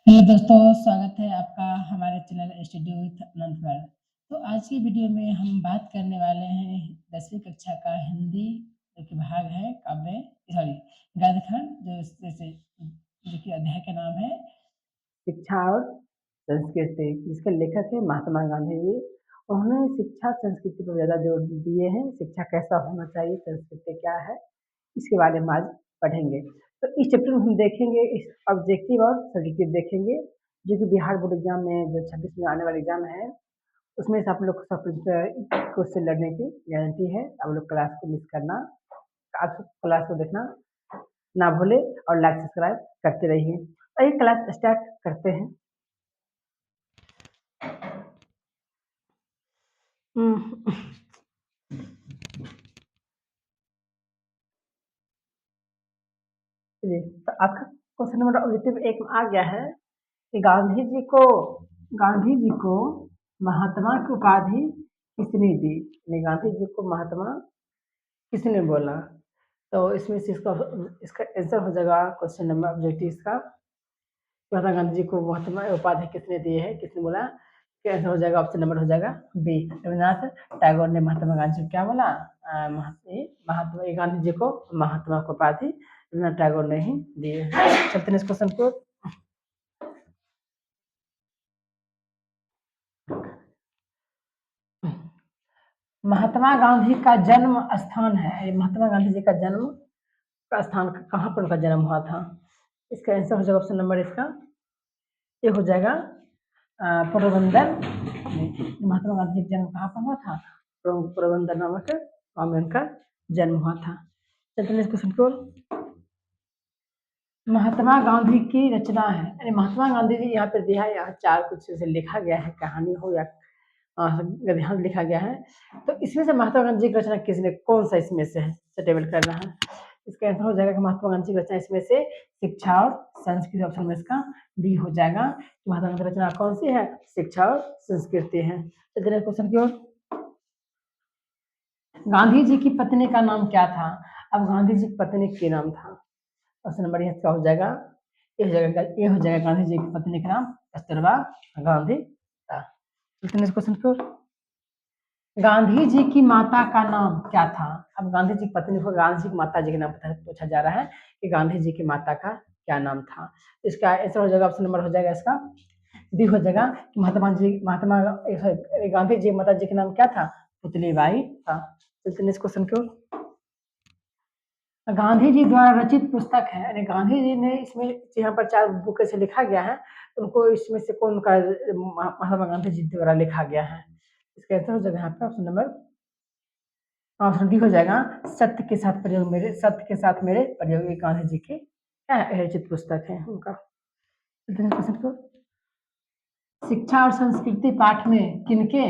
Hello दोस्तों, स्वागत है आपका हमारे चैनल स्टूडियो विथ अनंत पर। तो आज की वीडियो में हम बात करने वाले हैं 10वीं कक्षा का हिंदी जो कि भाग है काव्य सॉरी गद्यखंड जैसे जो कि अध्याय का नाम है शिक्षा और संस्कृति, जिसके लेखक है महात्मा गांधी जी। उन्होंने शिक्षा और संस्कृति पर ज़्यादा जोर दिए हैं। शिक्षा कैसा होना चाहिए, संस्कृति क्या है, इसके बारे में आज पढ़ेंगे। तो इस चैप्टर में हम देखेंगे इस ऑब्जेक्टिव और सब्जेक्टिव देखेंगे, जो कि बिहार बोर्ड एग्जाम में जो 26 में आने वाले एग्जाम है, उसमें से आप लोग को सब क्वेश्चन लड़ने की गारंटी है। आप लोग क्लास को मिस करना, आप क्लास को देखना ना भूले और लाइक सब्सक्राइब करते रहिए। तो ये क्लास स्टार्ट करते हैं। चलिए, तो आपका क्वेश्चन नंबर ऑब्जेक्टिव 1 में आ गया है कि गांधी जी को महात्मा की उपाधि किसने दी? यानी गांधी जी को महात्मा किसने बोला? तो इसमें से इसका आंसर हो जाएगा क्वेश्चन नंबर ऑब्जेक्टिव इसका, महात्मा गांधी जी को महात्मा उपाधि किसने दी है, किसने बोला? क्या आंसर हो जाएगा? ऑप्शन नंबर हो जाएगा बी, रविन्द्रनाथ टैगोर ने महात्मा गांधी को क्या बोला? महात्मा गांधी जी को महात्मा को उपाधि रविन्द्रनाथ टैगोर ने ही दी है। चलते हैं इस क्वेश्चन को। महात्मा गांधी का जन्म स्थान है, महात्मा गांधी जी का जन्म का स्थान कहाँ पर उनका जन्म हुआ था? इसका आंसर हो जाएगा ऑप्शन नंबर इसका ये हो जाएगा पोरबंदर। महात्मा गांधी का जन्म कहाँ पर हुआ था? पोरबंदर नामक गाँव में उनका जन्म हुआ था। चलते हैं क्वेश्चन को। महात्मा गांधी की रचना है, यानी महात्मा गांधी जी यहाँ पे दिया है, यहाँ 4 कुछ से लिखा गया है, कहानी हो या गद्यांश लिखा गया है। तो इसमें से महात्मा गांधी की रचना किसने, कौन सा इसमें से है स्टेबल करना है? इसका आंसर हो जाएगा कि महात्मा गांधी की रचना इसमें से शिक्षा और संस्कृति, ऑप्शन में इसका डी हो जाएगा। महात्मा गांधी की रचना कौन सी है? शिक्षा और संस्कृति है। चलिए क्वेश्चन की ओर। गांधी जी की पत्नी का नाम क्या था? अब गांधी जी की पत्नी के नाम था, ऑप्शन नंबर इसका हो जाएगा ये हो जाएगा गांधी जी की पत्नी का नाम कस्तूरबा गांधी था। क्वेश्चन को। गांधी जी की माता का नाम क्या था? अब गांधी जी की पत्नी को गांधी जी की माता जी के नाम पूछा जा रहा है कि गांधी जी की माता का क्या नाम था? इसका आंसर हो जाएगा, ऑप्शन नंबर हो जाएगा इसका डी हो जाएगा कि गांधी जी माता जी के नाम क्या था? पुतलीबाई था। चलते हैं क्वेश्चन को। गांधी जी द्वारा रचित पुस्तक है, यानी गांधी जी ने इसमें यहाँ पर 4 बुक से लिखा गया है, उनको इसमें से कौन का महात्मा गांधी जी द्वारा लिखा गया है? इसका आंसर हो जाएगा यहाँ पे ऑप्शन नंबर ऑप्शन डी हो जाएगा सत्य के साथ मेरे प्रयोग, गांधी जी के क्या रचित पुस्तक है उनका। क्वेश्चन को। शिक्षा और संस्कृति पाठ में किनके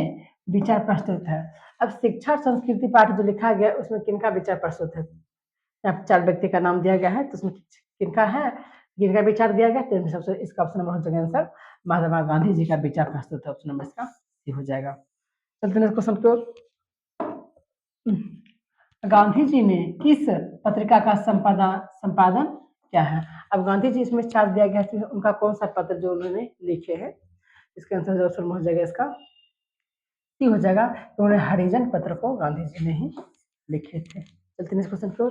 विचार प्रस्तुत है? अब शिक्षा और संस्कृति पाठ जो लिखा गया उसमें किनका विचार प्रस्तुत है? यहाँ पर 4 व्यक्ति का नाम दिया गया है, तो उसमें किनका है, किनका विचार दिया गया? तो सबसे इसका ऑप्शन नंबर हो जाएगा आंसर महात्मा गांधी जी का विचार प्रस्तुत है, ऑप्शन नंबर इसका सी हो जाएगा। चलते हैं क्वेश्चन को। गांधी जी ने किस पत्रिका का संपादन क्या है? अब गांधी जी इसमें 4 दिया गया है, उनका कौन सा पत्र जो उन्होंने लिखे हैं? इसका आंसर ऑप्शन हो जाएगा इसका सी हो जाएगा, तो उन्होंने हरिजन पत्र को गांधी जी ने ही लिखे थे। चलते हैं क्वेश्चन को।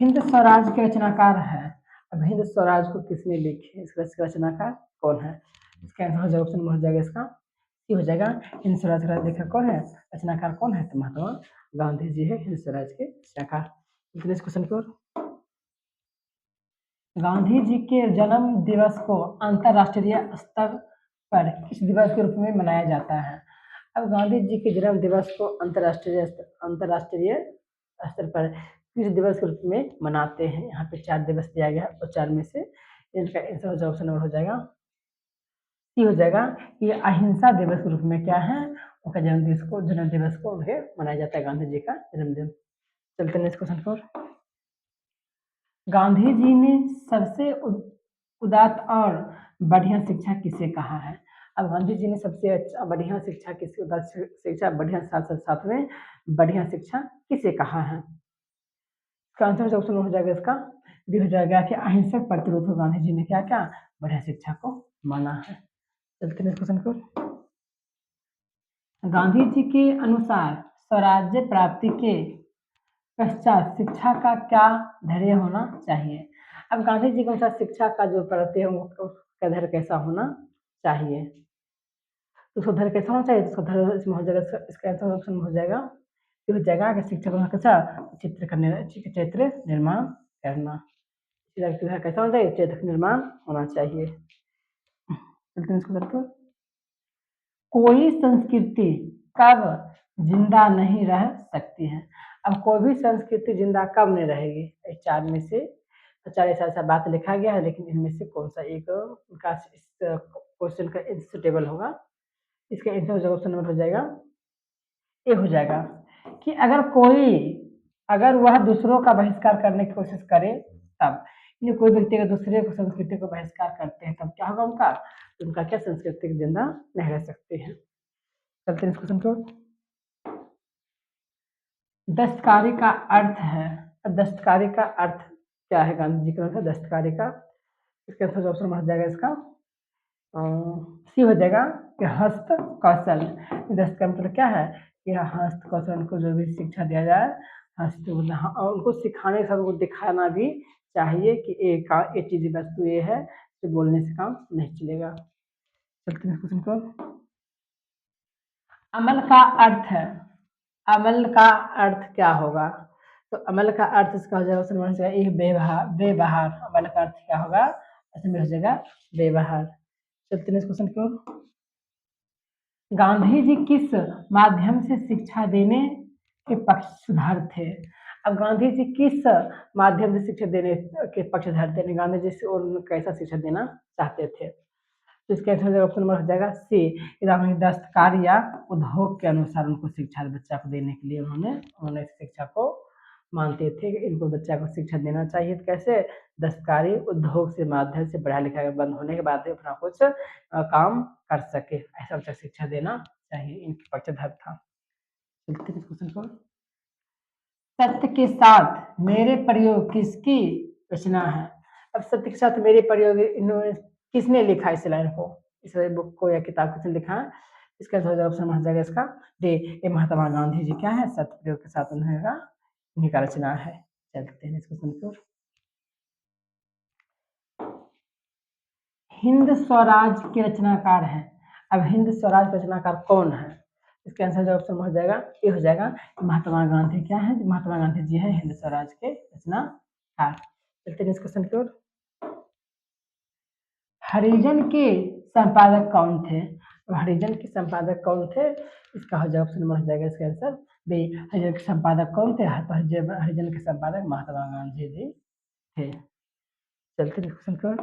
हिंद स्वराज के रचनाकार है, अब हिंद स्वराज को किसने लिखे, इसका रचनाकार कौन है? इसका आंसर हो जाएगा, ऑप्शन हो जाएगा इसका सी हो जाएगा। हिंद स्वराज का लेखक कौन है, रचनाकार कौन है? तो महात्मा गांधी जी है हिंद स्वराज के रचनाकार। क्वेश्चन को। गांधी जी के जन्म दिवस को अंतरराष्ट्रीय स्तर पर किस दिवस के रूप में मनाया जाता है? अब गांधी जी के जन्म दिवस को अंतरराष्ट्रीय स्तर पर किस दिवस के रूप में मनाते हैं? यहाँ पे 4 दिवस दिया गया और 4 में से इनका आंसर हो जाएगा, ऑप्शन नंबर हो जाएगा सी हो जाएगा। ये अहिंसा दिवस के रूप में क्या है, उनका जन्म दिवस को उन्हें मनाया जाता है, गांधी जी का जन्मदिन। चलते हैं इस क्वेश्चन को। गांधी जी ने सबसे उदात्त और बढ़िया शिक्षा किसे कहा है? अब गांधी जी ने सबसे अच्छा बढ़िया शिक्षा किसे, उदात्त शिक्षा बढ़िया साथ में बढ़िया शिक्षा किसे कहा है? इसका आंसर ऑप्शन हो जाएगा इसका डी हो जाएगा कि अहिंसक प्रतिरोध को गांधी जी ने क्या क्या बढ़िया शिक्षा को माना है। चलते हैं क्वेश्चन को। गांधी जी के अनुसार स्वराज्य प्राप्ति के पश्चात शिक्षा का क्या धैर्य होना चाहिए। अब गांधी जी के अनुसार शिक्षा का जो प्रत्यय है उसका धैर्य कैसा होना चाहिए, तो उसका धैर्य कैसा होना चाहिए, तो उसका धैर्य इसमें हो जाएगा, इसका आंसर ऑप्शन में हो जाएगा, ये हो जाएगा कि शिक्षक होना कैसा चरित्र निर्माण करना। कैसा होना चाहिए, चरित्र निर्माण होना चाहिए। चलते हैं इसको करते। कोई संस्कृति कब जिंदा नहीं रह सकती है। अब कोई भी संस्कृति जिंदा कब नहीं रहेगी, इस चार में से, तो चार ऐसा बात लिखा गया है, लेकिन इनमें से कौन सा एक उनका इस क्वेश्चन का सुटेबल होगा। इसका आंसर ऑप्शन नंबर हो जाएगा ए हो जाएगा कि अगर वह दूसरों का बहिष्कार करने की कोशिश करे तब, कोई व्यक्ति अगर दूसरे को संस्कृति को बहिष्कार करते हैं तब क्या होगा उनका क्या संस्कृति जिंदा नहीं रह सकते हैं। चलते हैं इस क्वेश्चन को। दस्तकारी का अर्थ है, दस्तकारी का अर्थ क्या है गांधी जी का दस्तकारी का, इसका आंसर ऑप्शन हो जाएगा इसका सी हो जाएगा कि हस्त कौशल। दस्तकारी मतलब क्या है कि हस्त कौशल को जो भी शिक्षा दिया जाए, हस्त और उनको सिखाने के साथ उनको दिखाना भी चाहिए कि ये चीज वस्तु ये है, तो बोलने से काम नहीं चलेगा। चलते हैं क्वेश्चन को। अमल का अर्थ है, अमल का अर्थ क्या होगा, तो अमल का अर्थ इसका हो जाएगा एक व्यवहार। अमल का अर्थ क्या होगा, इसमें हो जाएगा व्यवहार। चलते हैं इस क्वेश्चन को। गांधी जी किस माध्यम से शिक्षा देने के पक्षधर थे। अब गांधी जी किस माध्यम से शिक्षा देने के पक्षधर थे, गांधी जी से और कैसा शिक्षा देना चाहते थे, तो इसके आंसर ऑप्शन नंबर हो जाएगा सी, दस्तकारी या उद्योग के अनुसार उनको शिक्षा बच्चा को देने के लिए उन्होंने शिक्षा को मानते थे कि इनको बच्चा को शिक्षा देना चाहिए। तो कैसे, दस्तकारी उद्योग से माध्यम से पढ़ा लिखा बंद होने के बाद अपना कुछ काम कर सके, ऐसा बच्चा शिक्षा देना चाहिए, इनके पक्षधर था। क्वेश्चन को। सत्य के साथ मेरे प्रयोग किसकी रचना है। अब सत्य के साथ मेरे प्रयोग इन्होंने किसने लिखा इस लाइन को, इस बुक को या किताब किसने लिखा है, इसका ऑप्शन हो जाएगा इसका डी, ये महात्मा गांधी जी क्या है, सत्य प्रयोग के साथ उन्हीं का रचना है। चलते हैं इस क्वेश्चन को। हिंद स्वराज के रचनाकार हैं। अब हिंद स्वराज के रचनाकार कौन है, इसके आंसर जो ऑप्शन हो जाएगा ये हो जाएगा महात्मा गांधी क्या है, महात्मा गांधी जी हैं हिंद स्वराज के रचनाकार। चलते हैं इस क्वेश्चन की ओर। हरिजन के संपादक कौन थे, हरिजन के संपादक कौन थे, इसका हो जाएगा ऑप्शन नंबर हो जाएगा इसका आंसर बी, हरिजन के संपादक कौन थे, हरिजन के संपादक महात्मा गांधी जी थे। चलते हैं क्वेश्चन की ओर।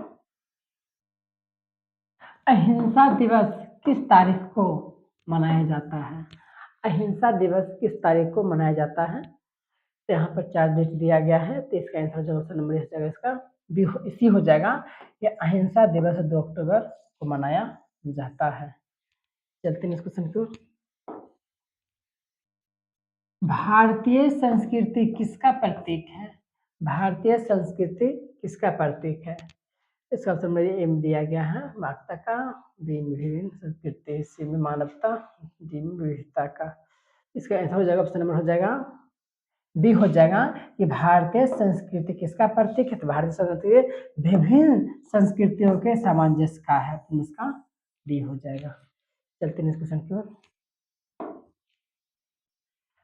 अहिंसा दिवस किस तारीख को मनाया जाता है, अहिंसा दिवस किस तारीख को मनाया जाता है, तो यहाँ पर 4 डेट दिया गया है, तो इसका आंसर जो ऑप्शन नंबर हो जाएगा इसका बी, इसी हो जाएगा कि अहिंसा दिवस 2 अक्टूबर को मनाया जाता है। चलते हैं इस क्वेश्चन को। भारतीय संस्कृति किसका प्रतीक है, भारतीय संस्कृति किसका प्रतीक है, इसका ऑप्शन मेरे एम दिया गया है वार्ता का, बी में विभिन्न संस्कृति, सी में मानवता, डी में विविधता का। इसका आंसर हो जाएगा ऑप्शन नंबर हो जाएगा बी हो जाएगा कि भारतीय संस्कृति किसका प्रतीक है, तो भारतीय संस्कृति विभिन्न संस्कृतियों के सामंजस्य का है, तो इसका डी हो जाएगा। चलते हैं इस क्वेश्चन की ओर।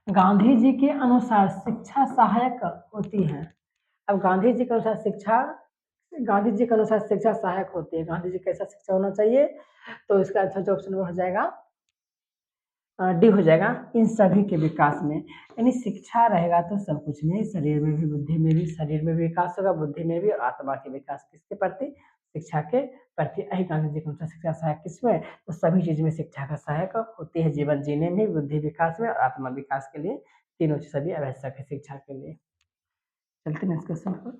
गांधी जी के अनुसार शिक्षा सहायक होती है। अब गांधी जी के अनुसार शिक्षा सहायक होती है, गांधी जी कैसा शिक्षा होना चाहिए, तो इसका आंसर जो ऑप्शन हो जाएगा डी हो जाएगा इन सभी के विकास में, यानी शिक्षा रहेगा तो सब कुछ में, शरीर में भी बुद्धि में भी, शरीर में भी विकास होगा, बुद्धि में भी, और आत्मा के विकास किसके प्रति, शिक्षा के प्रति। यही गांधी जी के अनुसार शिक्षा सहायक किसमें, तो सभी चीज में शिक्षा का सहायक होती है, जीवन जीने में, बुद्धि विकास में और आत्मा विकास के लिए, तीनों चीज सभी आवश्यक है शिक्षा के लिए। चलते हैं इस क्वेश्चन पर।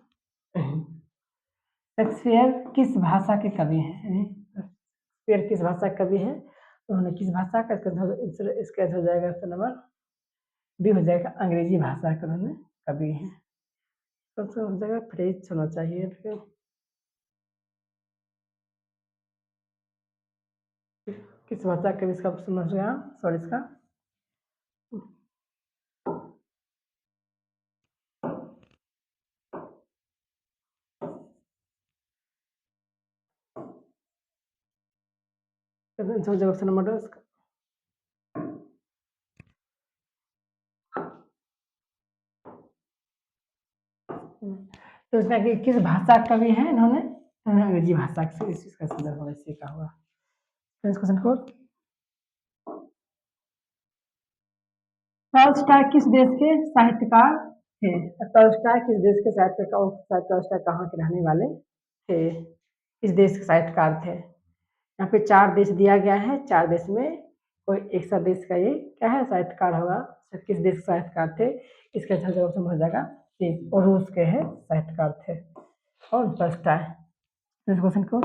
शेक्सपियर किस भाषा के कवि हैं, शेक्सपियर किस भाषा के कवि हैं, तो उन्होंने किस भाषा का, इसका आंसर हो जाएगा नंबर बी हो जाएगा अंग्रेजी भाषा के उन्होंने कवि हैं। सबसे हो जाएगा फ्रेज होना चाहिए फिर। किस भाषा का इसका समझ गया सॉरी इसका समझ जाओ ऑप्शन नंबर इसका। तो इसमें कि किस भाषा कवि हैं इन्होंने, अंग्रेजी भाषा से इस चीज का संदर्भ वैसे का हुआ। क्वेश्चन को टॉल्स्टॉय किस देश के साहित्यकार थे? टॉल्स्टॉय किस देश के साहित्यकार, टॉल्स्टॉय कहाँ के रहने वाले थे, किस देश के साहित्यकार थे? यहाँ पे 4 देश दिया गया है, 4 देश में कोई एक सा देश का ये क्या है साहित्यकार होगा, किस देश के साहित्यकार थे? इसका अच्छा जवाब समझ जाएगा कि वो रूस के है साहित्यकार थे और टॉल्स्टॉय। इस क्वेश्चन को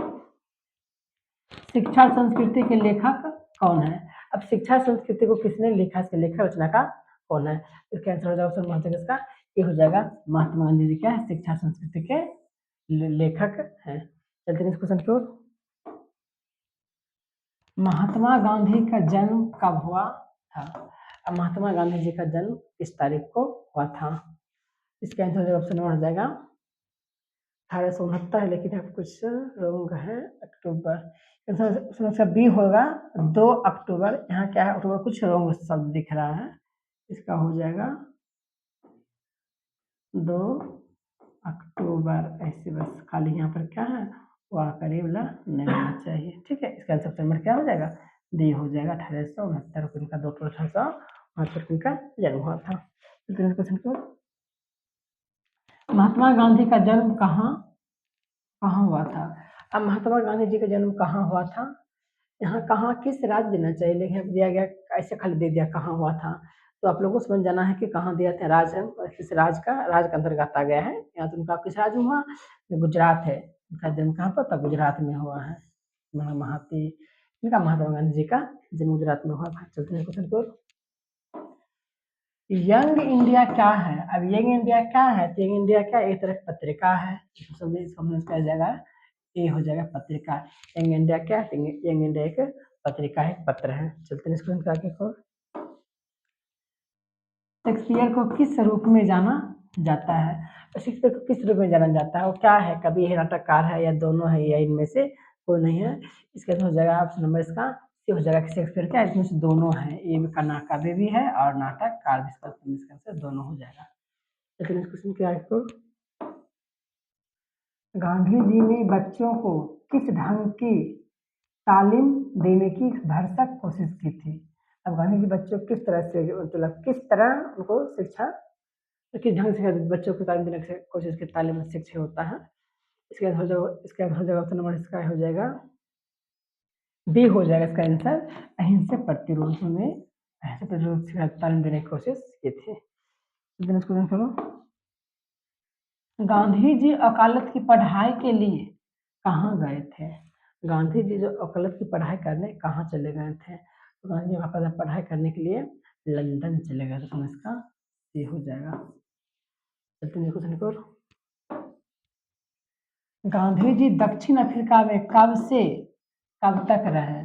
शिक्षा संस्कृति के लेखक कौन है? अब शिक्षा संस्कृति को किसने लिखा, इसके लेखक रचनाकार कौन है? इसका आंसर हो जाएगा ऑप्शन इसका ये हो जाएगा महात्मा गांधी जी क्या है शिक्षा संस्कृति के लेखक हैं। चलते हैं इस क्वेश्चन की ओर। महात्मा गांधी का जन्म कब हुआ था? अब महात्मा गांधी जी का जन्म किस तारीख को हुआ था? इसका आंसर ऑप्शन हो जाएगा 1869 है, लेकिन अब कुछ रॉन्ग है। अक्टूबर इसका बी होगा 2 अक्टूबर। यहाँ क्या है अक्टूबर कुछ रॉन्ग शब्द दिख रहा है, इसका हो जाएगा 2 अक्टूबर। ऐसे बस खाली यहाँ पर क्या है वह करीब नहीं होना चाहिए। ठीक है, इसका आंसर नंबर क्या हो जाएगा डी हो जाएगा। 1869 को इनका 2 अक्टूबर 1869 को इनका जन्म हुआ था। क्वेश्चन को महात्मा गांधी का जन्म कहाँ हुआ था? अब महात्मा गांधी जी का जन्म कहाँ हुआ था, यहाँ कहाँ किस राज्य देना चाहिए, लेकिन दिया गया ऐसे खाली दे दिया कहाँ हुआ था, तो आप लोगों को समझ जाना है कि कहाँ दिया था राज्य किस राज्य का अंतर्गत आ गया है। यहाँ तो उनका किस राज्य में हुआ, गुजरात है, उनका जन्म कहाँ पर था गुजरात में हुआ है। इनका महात्मा गांधी जी का जन्म गुजरात में हुआ था। चलते हैं क्वेश्चन को यंग इंडिया क्या है? अब यंग इंडिया क्या है, तो यंग इंडिया क्या एक तरह की पत्रिका है, समझ का जाएगा ये हो जाएगा पत्रिका। यंग इंडिया क्या है, यंग इंडिया एक पत्रिका है, पत्र है। चलते हैं इसको आगे को। शेक्सपियर को किस रूप में जाना जाता है? तो शेक्सपियर को किस रूप में जाना जाता है, वो क्या है, कवि है, नाटककार है, या दोनों है, या इनमें से कोई नहीं है? इसका हो जाएगा ऑप्शन नंबर इसका हो जाएगा कि शेक्सपियर क्या इसमें से दोनों है, ये भी कवि भी है और नाटककार भी, इसका आंसर दोनों हो जाएगा। लेकिन इस क्वेश्चन के आगे को गांधी जी ने बच्चों को किस ढंग की तालीम देने की भरसक कोशिश की थी? अब गांधी जी बच्चों को किस तरह से मतलब किस तरह उनको शिक्षा किस ढंग से बच्चों को तालीम देने की कोशिश की, तालीम शिक्षा होता है। इसके हो जाएगा ऑप्शन नंबर इसका हो जाएगा बी हो जाएगा इसका आंसर अहिंसक प्रतिरोध में अहिंसक प्रतिरोध से तालीम देने की कोशिश की थी। करो गांधी जी वकालत की पढ़ाई के लिए कहाँ गए थे? गांधी जी जो वकालत की पढ़ाई करने कहाँ चले गए थे, तो गांधी जी वकालत पढ़ाई करने के लिए लंदन चले गए थे, तो इसका ये हो जाएगा। चलते हैं क्वेश्चन को गांधी जी दक्षिण अफ्रीका में कब से कब तक रहे?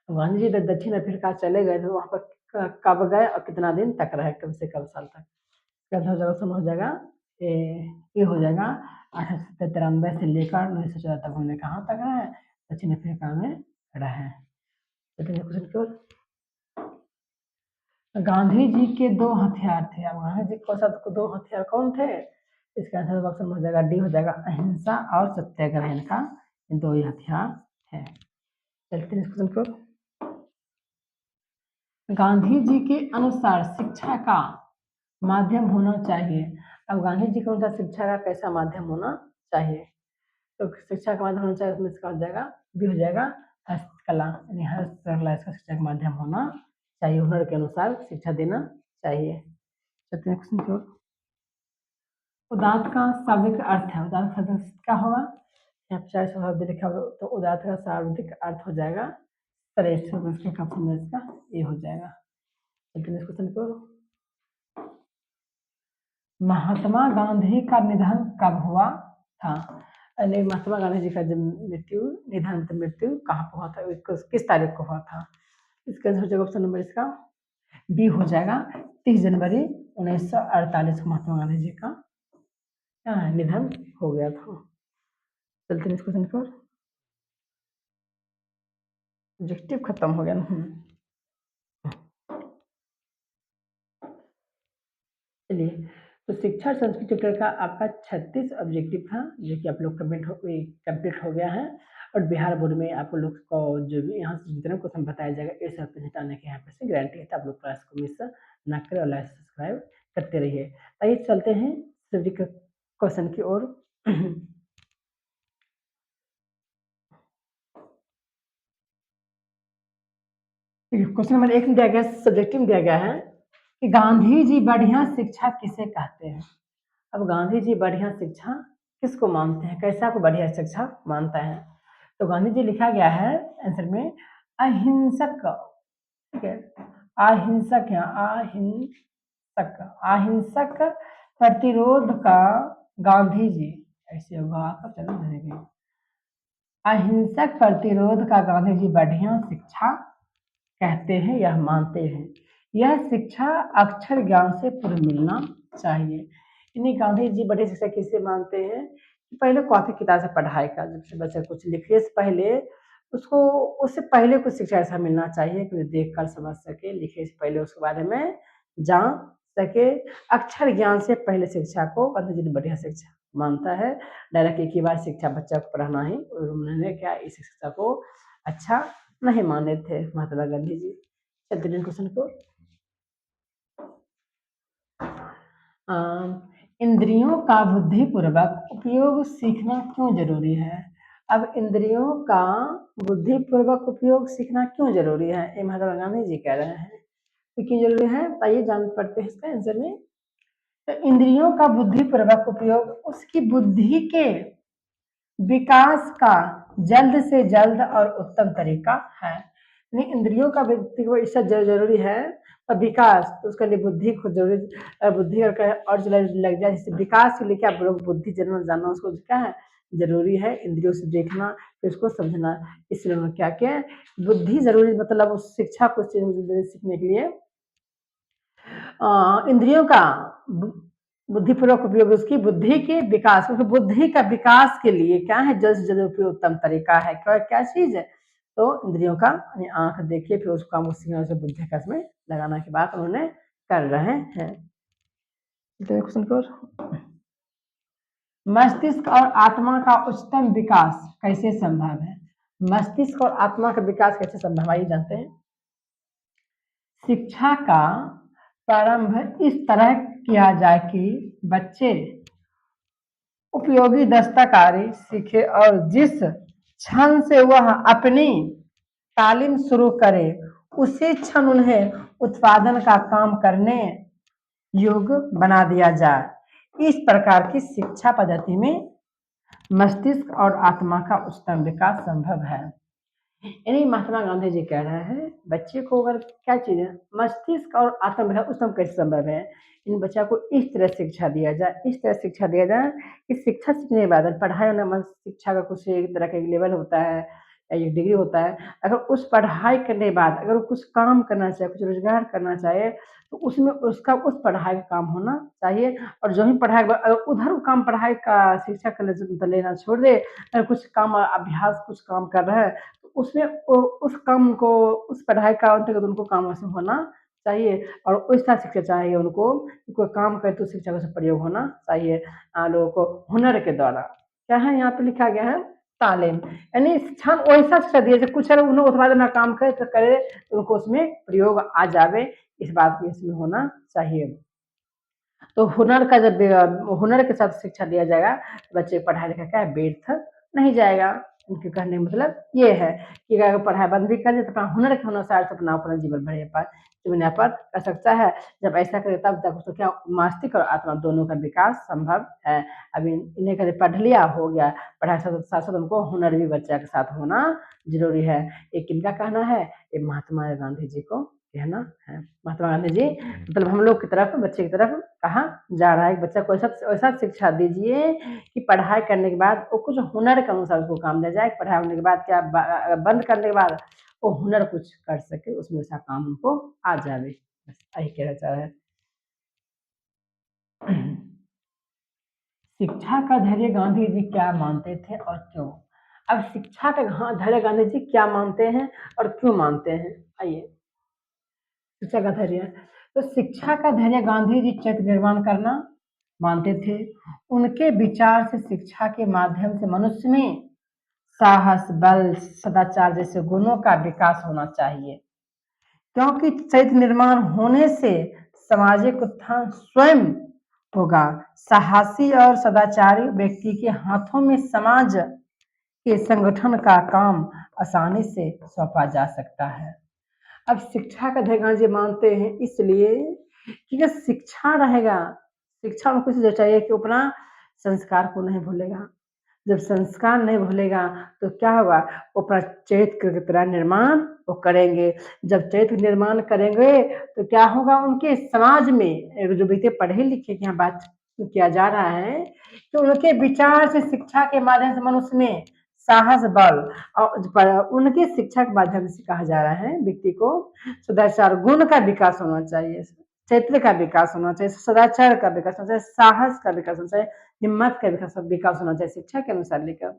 गांधी जी दक्षिण अफ्रीका चले गए थे, वहां पर कब गए और कितना दिन तक रहे, कब से कब साल तक? हो जाएगा ये हो जाएगा 1893 से लेकर 1914 तक उन्होंने कहाँ तक रहे, दक्षिण अफ्रीका में रहे। क्वेश्चन क्यों गांधी जी के 2 हथियार थे, अब गांधी जी के साथ 2 हथियार कौन थे? इसका आंसर ऑप्शन हो जाएगा डी हो जाएगा अहिंसा और सत्याग्रह, इनका 2 ही हथियार है। चलते हैं क्वेश्चन को गांधी जी के अनुसार शिक्षा का माध्यम होना चाहिए। अब गांधी जी के अनुसार शिक्षा का कैसा माध्यम होना चाहिए, तो शिक्षा का माध्यम होना चाहिए, उसमें इसका हो जाएगा भी हो जाएगा हस्तकला, यानी हस्तकला इसका शिक्षा का माध्यम होना चाहिए, हुनर के अनुसार शिक्षा देना चाहिए। चलते हैं क्वेश्चन को उदात्त का शाब्दिक अर्थ है, उदात्त शब्द क्या होगा, यहाँ पर शब्द लिखा हो तो उदात्त का शाब्दिक अर्थ हो जाएगा श्रेष्ठ, इसका ये हो जाएगा। चलते हैं क्वेश्चन को महात्मा गांधी का निधन कब हुआ था? अरे महात्मा गांधी जी का जब मृत्यु कहाँ पर हुआ था, किस तारीख को हुआ था? इसका आंसर हो जाएगा ऑप्शन नंबर इसका बी हो जाएगा 30 जनवरी 1948 को महात्मा गांधी जी का निधन हो गया था। चलते हैं इस क्वेश्चन पर। ऑब्जेक्टिव खत्म हो गया ना। चलिए, तो शिक्षा और संस्कृति चैप्टर का आपका 36 ऑब्जेक्टिव था, जो कि आप लोग कंप्लीट हो गया है। और बिहार बोर्ड में आप लोग को जो भी यहाँ से जितना क्वेश्चन बताया जाएगा इस हफ्ते हटाने के यहाँ पे से गारंटी है, तो आप लोग क्लास को मिस ना करें और लाइक सब्सक्राइब करते रहिए। आइए चलते हैं सभी क्वेश्चन की ओर। क्वेश्चन नंबर 1 में दिया गया, सब्जेक्टिव में दिया गया है कि गांधी जी बढ़िया शिक्षा किसे कहते हैं। अब गांधी जी बढ़िया शिक्षा किसको मानते हैं, कैसा को बढ़िया शिक्षा मानता है? तो गांधी जी लिखा गया है आंसर में अहिंसक, ठीक है, अहिंसक है, अहिंसक प्रतिरोध का गांधी जी, ऐसे होगा आपका, चलो धरेंगे। अहिंसक प्रतिरोध का गांधी जी बढ़िया शिक्षा कहते हैं, यह मानते हैं। यह शिक्षा अक्षर ज्ञान से पूर्व मिलना चाहिए। इन्हीं गांधी जी बढ़िया शिक्षा किसे मानते हैं? पहले कॉपी किताब से पढ़ाई का, जब बच्चा कुछ लिखने से पहले उसको, उससे पहले कुछ शिक्षा ऐसा मिलना चाहिए कि देख कर समझ सके, लिखने से पहले उसके बारे में जान सके। अक्षर ज्ञान से पहले शिक्षा को गांधी जी बढ़िया शिक्षा मानता है। डायरेक्ट एक ही बार शिक्षा बच्चा को पढ़ाना ही, उन्होंने क्या इस शिक्षा को अच्छा नहीं माने थे महात्मा गांधी जी। चलते हैं क्वेश्चन को। इंद्रियों का बुद्धिपूर्वक उपयोग सीखना क्यों जरूरी है? अब इंद्रियों का बुद्धिपूर्वक उपयोग सीखना क्यों जरूरी है, ये महात्मा गांधी जी कह रहे हैं। तो क्यों जरूरी है, आइए जान पड़ते हैं इसका आंसर में। तो इंद्रियों का बुद्धिपूर्वक उपयोग उसकी बुद्धि के विकास का जल्द से जल्द और उत्तम तरीका है। इंद्रियों का व्यक्ति को इससे जरूरी है, और विकास तो उसके लिए बुद्धि को जरूरी, बुद्धि और लग जाए, जिससे विकास के लिए क्या बुद्धि जानना उसको क्या है, जरूरी है। इंद्रियों से देखना, फिर उसको समझना, इसलिए उन्होंने क्या किया, बुद्धि जरूरी, मतलब उस शिक्षा को सीखने के लिए इंद्रियों का बुद्धिपूर्वक उपयोग उसकी बुद्धि के विकास, क्योंकि बुद्धि का विकास के लिए क्या है, जल्द से जल्द उपयोग उत्तम तरीका है। क्या चीज है, तो इंद्रियों का आंख देखिए, फिर उसको हम सीखने से बुद्धि का इसमें लगाना की बात उन्होंने कर रहे हैं। मस्तिष्क और आत्मा का उच्चतम विकास कैसे संभव है? मस्तिष्क और आत्मा का विकास कैसे संभव है, जानते हैं। शिक्षा का प्रारंभ इस तरह किया जाए कि बच्चे उपयोगी दस्तकारी सीखे, और जिस क्षण से वह अपनी तालीम शुरू करे उसी क्षण उन्हें उत्पादन का काम करने योग्य बना दिया जाए। इस प्रकार की शिक्षा पद्धति में मस्तिष्क और आत्मा का उच्चतम विकास संभव है। यानी महात्मा गांधी जी कह रहे हैं बच्चे को अगर क्या चीज है, मस्तिष्क और आत्म विकास उच्चतम कैसे संभव है, इन बच्चा को इस तरह शिक्षा दिया जाए, इस तरह शिक्षा दिया जाए कि शिक्षा सीखने के बाद पढ़ाई होना, शिक्षा का कुछ एक तरह का एक लेवल होता है या एक डिग्री होता है। अगर उस पढ़ाई करने के बाद अगर वो कुछ काम करना चाहे, कुछ रोजगार करना चाहे, तो उसमें उसका उस पढ़ाई का काम होना चाहिए। और जो ही पढ़ाई अगर उधर काम पढ़ाई का शिक्षा का लेना छोड़ दे, अगर कुछ काम अभ्यास कुछ काम कर रहा है, तो उसमें उस काम को, उस पढ़ाई का अंतर्गत उनको काम वैसे होना चाहिए, और वैसा शिक्षा चाहिए उनको, कोई काम करे तो शिक्षा का प्रयोग होना चाहिए लोगों को हुनर के द्वारा। क्या है यहाँ पे लिखा गया है, तालीम, यानी क्षण वैसा शिक्षा दिए कुछ उन्होंने उत्पादन का काम करे तो करे, तो उनको उसमें प्रयोग आ जावे, इस बात को इसमें होना चाहिए। तो हुनर का जब हुनर के साथ शिक्षा दिया जाएगा, बच्चे पढ़ाई लिखा क्या व्यर्थ नहीं जाएगा। उनके कहने का मतलब ये है कि अगर पढ़ाई बंद भी कर दे तो अपना हुनर के अनुसार से अपना जीवन बढ़िया पर जीवन यापन कर सकता है। जब ऐसा करे तब तक उसको क्या मस्तिष्क और आत्मा दोनों का विकास संभव है। अभी इन्हें कभी पढ़ लिया हो गया, पढ़ाई साथ साथ उनको हुनर भी बच्चा के साथ होना जरूरी है। ये किनका कहना है, ये महात्मा गांधी जी को है ना, है महात्मा गांधी जी। मतलब हम लोग की तरफ, बच्चे की तरफ कहा जा रहा है कि बच्चा को ऐसा ऐसा शिक्षा दीजिए कि पढ़ाई करने के बाद वो कुछ हुनर के अनुसार उसको काम दिया जाए। पढ़ाई होने के बाद क्या बंद करने के बाद वो हुनर कुछ कर सके, उसमें ऐसा काम उनको आ जावे। बस यही कहना चाह रहे हैं। शिक्षा का धैर्य गांधी जी क्या मानते थे और क्यों? अब शिक्षा का धैर्य गांधी जी क्या मानते हैं और क्यों मानते हैं? आइए, शिक्षा का धैर्य। तो शिक्षा का धैर्य गांधी जी चरित्र निर्माण करना मानते थे। उनके विचार से शिक्षा के माध्यम से मनुष्य में साहस, बल, सदाचार जैसे गुणों का विकास होना चाहिए, क्योंकि चरित्र निर्माण होने से सामाजिक उत्थान स्वयं होगा। साहसी और सदाचारी व्यक्ति के हाथों में समाज के संगठन का काम आसानी से सौंपा जा सकता है। अब शिक्षा का धैर्य जी मानते हैं इसलिए कि अगर शिक्षा रहेगा, शिक्षा उनको इसलिए चाहिए कि अपना संस्कार को नहीं भूलेगा। जब संस्कार नहीं भूलेगा तो क्या होगा, वो अपना चरित्र की तरह निर्माण वो करेंगे। जब चरित्र निर्माण करेंगे तो क्या होगा, उनके समाज में जो व्यक्ति पढ़े लिखे की यहाँ बात किया जा रहा है तो उनके विचार से शिक्षा के माध्यम से मनुष्य में साहस, बल और उनके शिक्षा के माध्यम से कहा जा रहा है व्यक्ति को सदाचार गुण का विकास होना चाहिए, चरित्र का विकास होना चाहिए, सदाचार का विकास होना चाहिए, साहस का विकास होना चाहिए, हिम्मत का विकास होना चाहिए शिक्षा के अनुसार लेकर।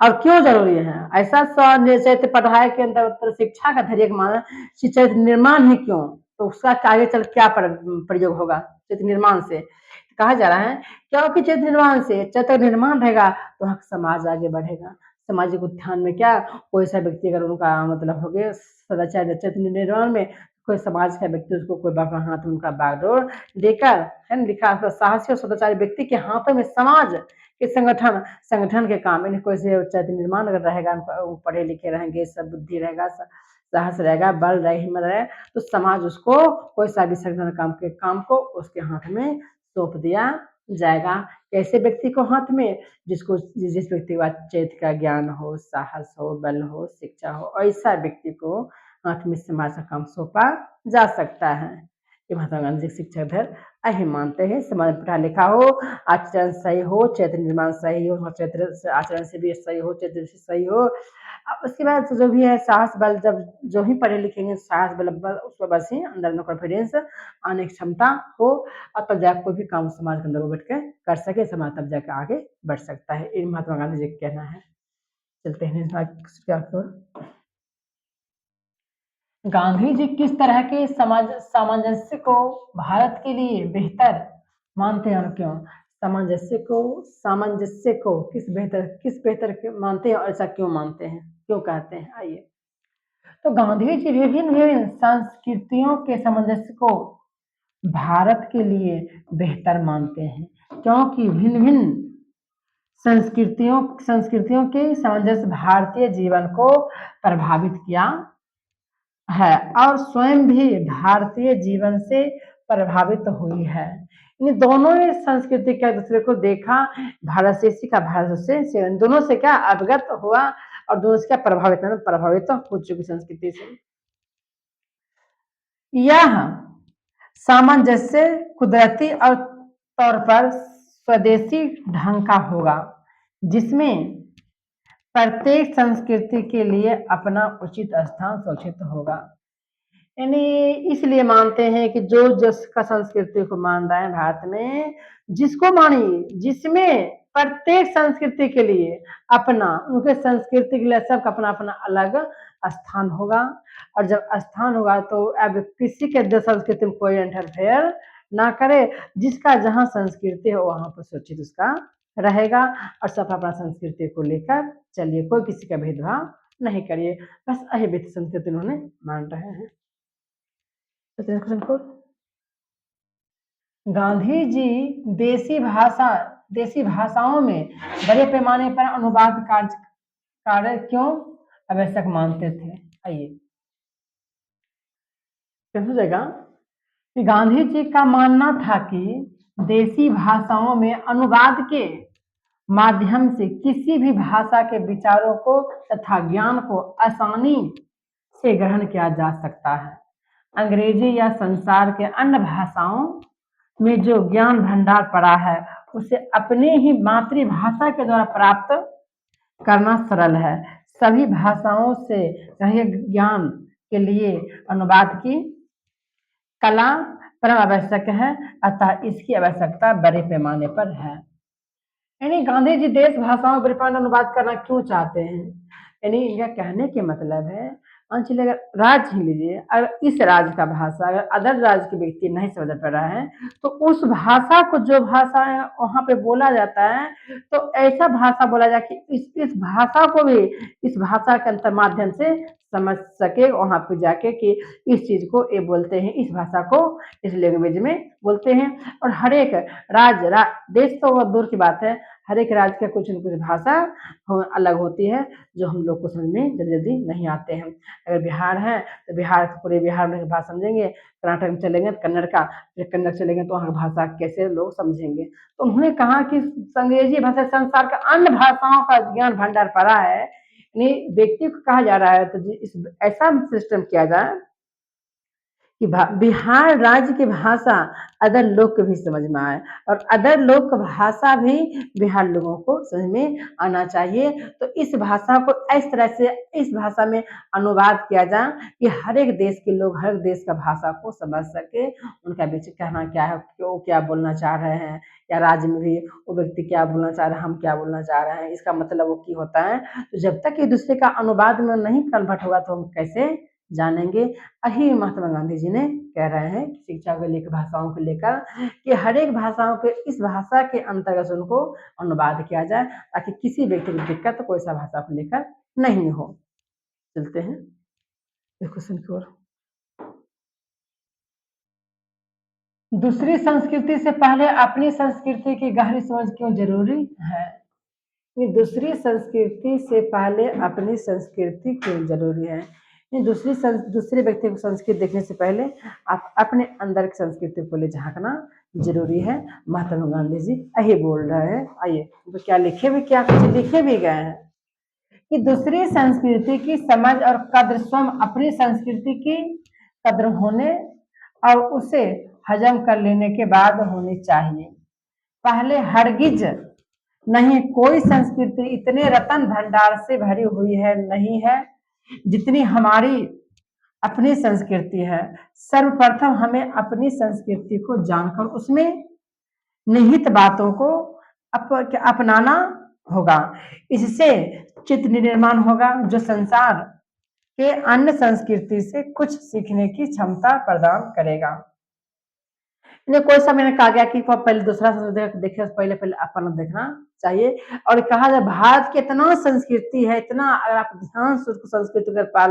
और क्यों जरूरी है ऐसा चरित्र पढ़ाई के अंदर शिक्षा का धैर्य माना चरित्र निर्माण है क्यों, तो उसका आगे चल क्या प्रयोग होगा चरित्र निर्माण से कहा जा रहा है। क्योंकि चरित्र निर्माण से चरित्र निर्माण रहेगा तो समाज आगे बढ़ेगा। सामाजिक उत्थान में क्या, कोई सा व्यक्ति अगर उनका मतलब हो गया सदाचार चरित्र निर्माण में, कोई समाज का व्यक्ति उसको कोई बाबा हाथ में उनका बागडोर लेकर है ना लिखा, साहसी और सदाचारी व्यक्ति के हाथों में समाज के संगठन संगठन के काम इन कोई से चरित्र निर्माण अगर रहेगा, वो पढ़े लिखे रहेंगे, सब बुद्धि रहेगा, साहस रहेगा, बल रहेगा, हिम्मत रहेगा, तो समाज उसको कोई सा भी संगठन काम को उसके हाथ में सौंप दिया जाएगा। ऐसे व्यक्ति को हाथ में जिस व्यक्ति के पास चरित्र का ज्ञान हो, साहस हो, बल हो, शिक्षा हो, ऐसा व्यक्ति को हाथ में समाज का काम सौंपा जा सकता है। ये महात्मा गांधी जी शिक्षा धैर्य यही मानते हैं। समाज में पढ़ा लिखा हो, आचरण सही हो, चरित्र निर्माण सही हो, चरित्र आचरण से भी सही हो, चरित्र से सही हो। उसके बाद जो भी है साहस बल, जब जो ही पढ़े लिखेंगे साहस बल उसको बस ही अंदर में कॉन्फिडेंस आने की क्षमता हो और तब जाकर कोई भी काम समाज के अंदर वो बैठ के कर सके, समाज तब जाकर आगे बढ़ सकता है। ये महात्मा गांधी जी का कहना है। चलते हैं गांधी जी किस तरह के समाज सामंजस्य को भारत के लिए बेहतर मानते हैं और क्यों? सामंजस्य को किस बेहतर मानते हैं और ऐसा क्यों मानते हैं, क्यों कहते हैं? आइए, तो गांधी जी विभिन्न विभिन्न संस्कृतियों के सामंजस्य को भारत के लिए बेहतर मानते हैं, क्योंकि भिन्न भिन्न संस्कृतियों के सामंजस्य भारतीय जीवन को प्रभावित किया है और स्वयं भी भारतीय जीवन से प्रभावित हुई है। इन दोनों ही संस्कृति के दूसरे को देखा, भारत से सीखा, भारत से इन दोनों से क्या अवगत हुआ और दोनों से क्या प्रभावित हो चुकी संस्कृति से। यह सामंजस्य कुदरती और तौर पर स्वदेशी ढंग का होगा, जिसमें प्रत्येक संस्कृति के लिए अपना उचित स्थान सुरक्षित होगा। यानी इसलिए मानते हैं कि जो जिसका संस्कृति को मान रहा है भारत में, जिसको मानिए, जिसमें प्रत्येक संस्कृति के लिए अपना, उनके संस्कृति के लिए सबका अपना अपना अलग स्थान होगा। और जब स्थान होगा तो अब किसी के संस्कृति में कोई इंटरफेयर ना करे, जिसका जहाँ संस्कृति हो वहां पर सुरक्षित उसका रहेगा और सब अपना संस्कृति को लेकर चलिए, कोई किसी का भेदभाव नहीं करिए। बस यही संस्कृति उन्होंने मान रहे हैं। गांधी जी देसी भाषाओं में बड़े पैमाने पर अनुवाद कार्य क्यों आवश्यक मानते थे? आइए, समझेगा कि गांधी जी का मानना था कि देसी भाषाओं में अनुवाद के माध्यम से किसी भी भाषा के विचारों को तथा ज्ञान को आसानी से ग्रहण किया जा सकता है। अंग्रेजी या संसार के अन्य भाषाओं में जो ज्ञान भंडार पड़ा है उसे अपने ही मातृभाषा के द्वारा प्राप्त करना सरल है। सभी भाषाओं से रहे ज्ञान के लिए अनुवाद की कला परम आवश्यक है, अतः इसकी आवश्यकता बड़े पैमाने पर है। यानी गांधी जी देश भाषाओं पर अनुवाद करना क्यों चाहते हैं? यानी इनका कहने के मतलब है, मान चलिए अगर राज्य ही लीजिए, अगर इस राज्य का भाषा अगर अदर राज्य के व्यक्ति नहीं समझ पा रहा है तो उस भाषा को जो भाषा है वहां पे बोला जाता है तो ऐसा भाषा बोला जाए कि इस भाषा को भी इस भाषा के अंतर माध्यम से समझ सके, वहां पे जाके कि इस चीज को ये बोलते हैं, इस भाषा को इस लैंग्वेज में बोलते हैं। और हर एक राज्य देश तो बहुत दूर की बात है, हर एक राज्य का कुछ न कुछ भाषा अलग होती है जो हम लोग को समझ में जल्दी जल्दी नहीं आते हैं। अगर बिहार है तो बिहार पूरे बिहार में भाषा समझेंगे, कर्नाटक में चलेंगे तो कन्नड़ का, फिर कन्नड़ चलेंगे तो वहाँ भाषा कैसे लोग समझेंगे। तो उन्होंने कहा कि अंग्रेजी भाषा संसार का अन्य भाषाओं का ज्ञान भंडार पड़ा है, व्यक्ति को कहा जा रहा है तो इस ऐसा सिस्टम किया जाए कि बिहार राज्य की भाषा अदर लोग को भी समझ में आए और अदर लोग की भाषा भी बिहार लोगों को समझ में आना चाहिए। तो इस भाषा को इस तरह से इस भाषा में अनुवाद किया जाए कि हर एक देश के लोग हर देश का भाषा को समझ सके, उनका बीच कहना क्या है, क्यों क्या बोलना चाह रहे हैं, या राज्य में भी वो व्यक्ति क्या बोलना चाह रहे हैं, हम क्या बोलना चाह रहे हैं, इसका मतलब वो की होता है। तो जब तक एक दूसरे का अनुवाद में नहीं कन्वर्ट होगा तो हम कैसे जानेंगे। यही महात्मा गांधी जी ने कह रहे हैं कि शिक्षा को लेकर भाषाओं को लेकर कि हर एक भाषाओं के इस भाषा के अंतर्गत उनको अनुवाद किया जाए ताकि किसी व्यक्ति को दिक्कत कोई सा भाषा को लेकर नहीं हो। चलते हैं क्वेश्चन की ओर। दूसरी संस्कृति से पहले अपनी संस्कृति की गहरी समझ क्यों जरूरी है? दूसरी संस्कृति से पहले अपनी संस्कृति क्यों जरूरी है? दूसरे व्यक्ति को संस्कृति देखने से पहले आप अपने अंदर की संस्कृति को ले झांकना जरूरी है। महात्मा गांधी जी यही बोल रहे हैं। आइए तो क्या लिखे भी क्या कुछ लिखे भी गए हैं कि दूसरी संस्कृति की समझ और कद्र स्वयं अपनी संस्कृति की कद्र होने और उसे हजम कर लेने के बाद होनी चाहिए। पहले हरगिज नहीं, कोई संस्कृति इतने रतन भंडार से भरी हुई है नहीं है जितनी हमारी अपनी संस्कृति है। सर्वप्रथम हमें अपनी संस्कृति को जानकर उसमें निहित बातों को अपनाना होगा। इससे चित्त निर्माण होगा जो संसार के अन्य संस्कृति से कुछ सीखने की क्षमता प्रदान करेगा। कोई समय ने कहा गया कि पहले दूसरा संस्कृति देखे पहले अपना देखना चाहिए। और कहा जाए भारत की इतना संस्कृति है, इतना अगर आप ध्यान से संस्कृति का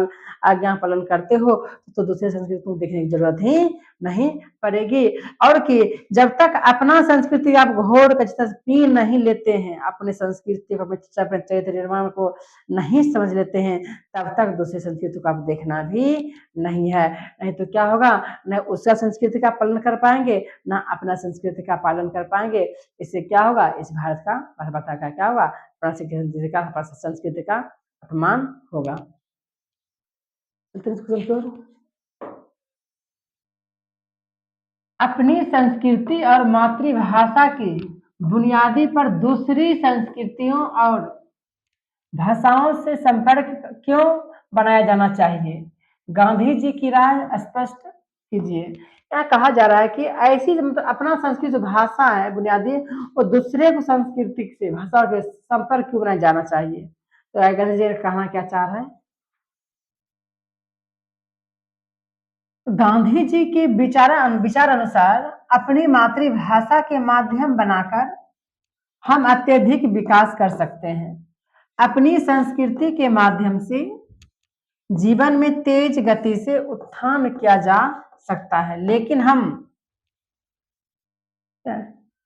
आज्ञा पालन करते हो तो दूसरे संस्कृति को देखने की जरूरत ही नहीं पड़ेगी। और कि जब तक अपना संस्कृति आप घोर पी नहीं लेते हैं, अपने संस्कृति को अपने चरित्र निर्माण को नहीं समझ लेते हैं, तब तक दूसरी संस्कृति को आप देखना भी नहीं है। नहीं तो क्या होगा, न उसका संस्कृति का पालन कर पाएंगे ना अपना संस्कृति का पालन कर पाएंगे। इससे क्या होगा, इस भारत का मानवता का क्या होगा, संस्कृति का अपमान होगा। अपनी संस्कृति और मातृभाषा की बुनियादी पर दूसरी संस्कृतियों और भाषाओं से संपर्क क्यों बनाया जाना चाहिए? गांधी जी की राय स्पष्ट कीजिए। यहाँ कहा जा रहा है कि ऐसी अपना संस्कृत भाषा है बुनियादी और दूसरे को संस्कृति से भाषा के संपर्क क्यों बनाया जाना चाहिए? तो गांधी जी कहना क्या चाह रहे हैं? गांधी जी के विचार अनुसार अपनी मातृभाषा के माध्यम बनाकर हम अत्यधिक विकास कर सकते हैं। अपनी संस्कृति के माध्यम से जीवन में तेज गति से उत्थान किया जा सकता है, लेकिन हम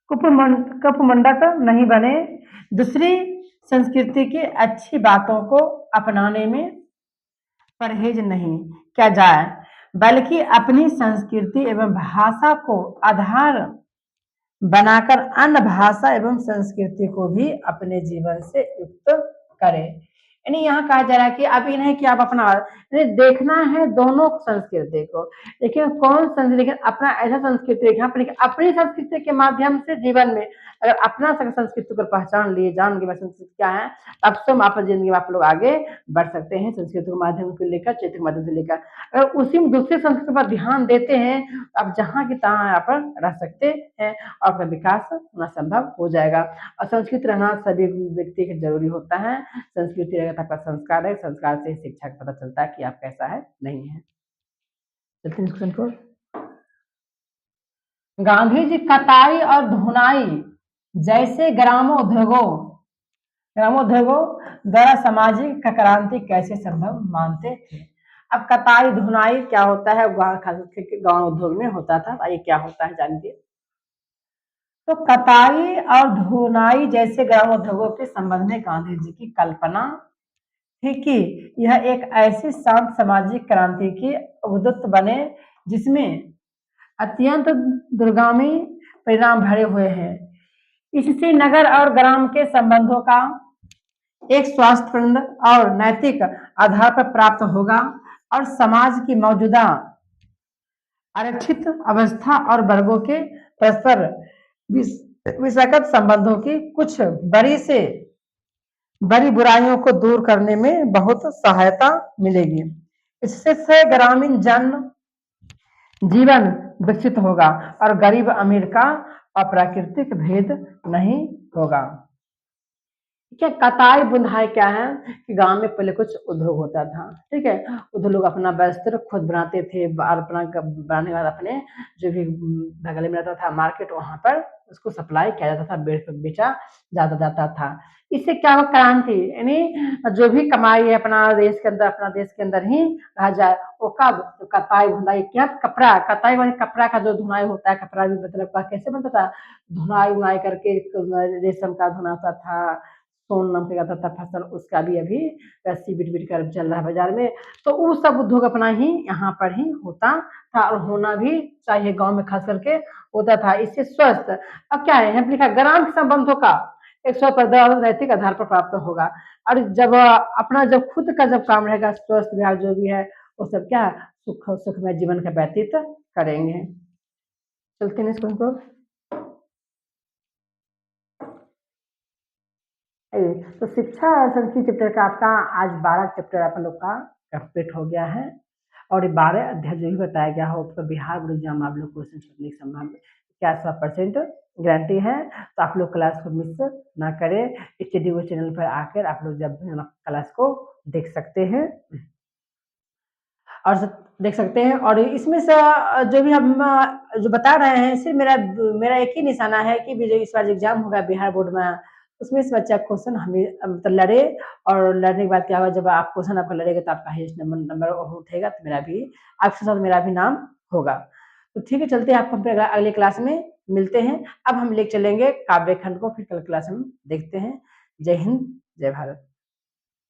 कुपमंडक नहीं बने। दूसरी संस्कृति की अच्छी बातों को अपनाने में परहेज नहीं किया जाए, बल्कि अपनी संस्कृति एवं भाषा को आधार बनाकर अन्य भाषा एवं संस्कृति को भी अपने जीवन से युक्त करें। यानी यहाँ कहा जा रहा है कि अब ये नहीं कि आप अपना देखना है दोनों संस्कृति को, लेकिन कौन संस्कृति, लेकिन अपना ऐसा संस्कृति देखना, अपनी संस्कृति के माध्यम से जीवन में अगर अपना संस्कृति को पहचान लिए, जान के संस्कृति क्या है, तब से हम अपनी जिंदगी में आप लोग आगे बढ़ सकते हैं, संस्कृति के माध्यम से लेकर, चैत्र के माध्यम से लेकर। अगर उसी में दूसरी संस्कृति पर ध्यान देते हैं, आप जहाँ की तहाँ यहाँ पर रह सकते हैं और अपना विकास होना संभव हो जाएगा। और संस्कृति रहना सभी व्यक्ति के जरूरी होता है। संस्कृति रहेगा तो आपका संस्कार है, संस्कार से शिक्षा का पता चलता है कि आप कैसा है, नहीं है। चलते हैं क्वेश्चन को। गांधी जी कताई और धुनाई जैसे ग्रामोद्योगों द्वारा सामाजिक क्रांति कैसे संभव मानते थे। अब कताई धुनाई क्या होता है, गांव उद्योग में होता था, ये क्या होता है जानिए। तो कताई और धुनाई जैसे ग्रामोद्योगों के संबंध में गांधी जी की कल्पना थी कि यह एक ऐसी शांत सामाजिक क्रांति की उद्युक्त बने जिसमें अत्यंत दूरगामी परिणाम भरे हुए हैं। इससे नगर और ग्राम के संबंधों का एक स्वास्थ्यपूर्ण और नैतिक आधार पर प्राप्त होगा और समाज की मौजूदा आरक्षित अवस्था और वर्गों के परस्पर विसंगत संबंधों की कुछ बड़ी बुराइयों को दूर करने में बहुत सहायता मिलेगी। इससे ग्रामीण जन जीवन विकसित होगा और गरीब अमीर का अप्राकृतिक भेद नहीं होगा। क्या कताई बुनाई क्या है कि गांव में पहले कुछ उद्योग होता था, ठीक है, उधर लोग अपना वस्त्र खुद बनाते थे और अपना बनाने के बाद अपने जो भी बगल में रहता था मार्केट, वहां पर उसको सप्लाई किया जाता था, बेचा जाता था। इससे क्या हुआ, क्रांति, यानी जो भी कमाई है अपना देश के अंदर ही रह जाए। वो कब, तो कताई बुनाई क्या, कपड़ा, कताई वाली कपड़ा का जो धुनाई होता है, कपड़ा भी मतलब कैसे बनता था, धुनाई बुनाई करके रेशम का धुना होता था, सोन नाम का आता था फसल, उसका भी अभी रस्सी बिट कर चल रहा है बाजार में। तो वो सब उद्योग अपना ही यहाँ पर ही होता था और होना भी चाहिए, गांव में खास करके होता था। इससे स्वस्थ, अब क्या है लिखा, ग्राम संबंधों का एक नैतिक आधार पर प्राप्त होगा। और जब अपना जब खुद का जब काम रहेगा, स्वस्थ विभाग जो भी है वो सब क्या सुखमय जीवन का व्यतीत करेंगे। चलते हैं इसको। तो शिक्षा और संस्कृति चैप्टर का आपका आज 12 चैप्टर आप लोग का कंप्लीट हो गया है और 12 अध्याय जो भी बताया गया है उसका बिहार बोर्ड एग्जाम आप लोग क्वेश्चन करने की संभावना 100% गारंटी है। तो आप लोग क्लास को मिस ना करें, स्टडी वो चैनल पर आकर आप लोग जब क्लास को देख सकते हैं और इसमें से जो भी हम जो बता रहे हैं, सिर्फ मेरा एक ही निशाना है कि जो इस बार एग्जाम होगा बिहार बोर्ड में, उसमें से बच्चा क्वेश्चन हमें मतलब लड़े, और लड़ने के बाद क्या होगा, जब आप क्वेश्चन आपका लड़ेगा तो आपका हाईएस्ट नंबर उठेगा, तो आपके साथ मेरा भी नाम होगा। तो ठीक है, चलते हैं, आपको अगले क्लास में मिलते हैं। अब हम लेके चलेंगे काव्य खंड को, फिर कल क्लास में देखते हैं। जय हिंद, जय भारत।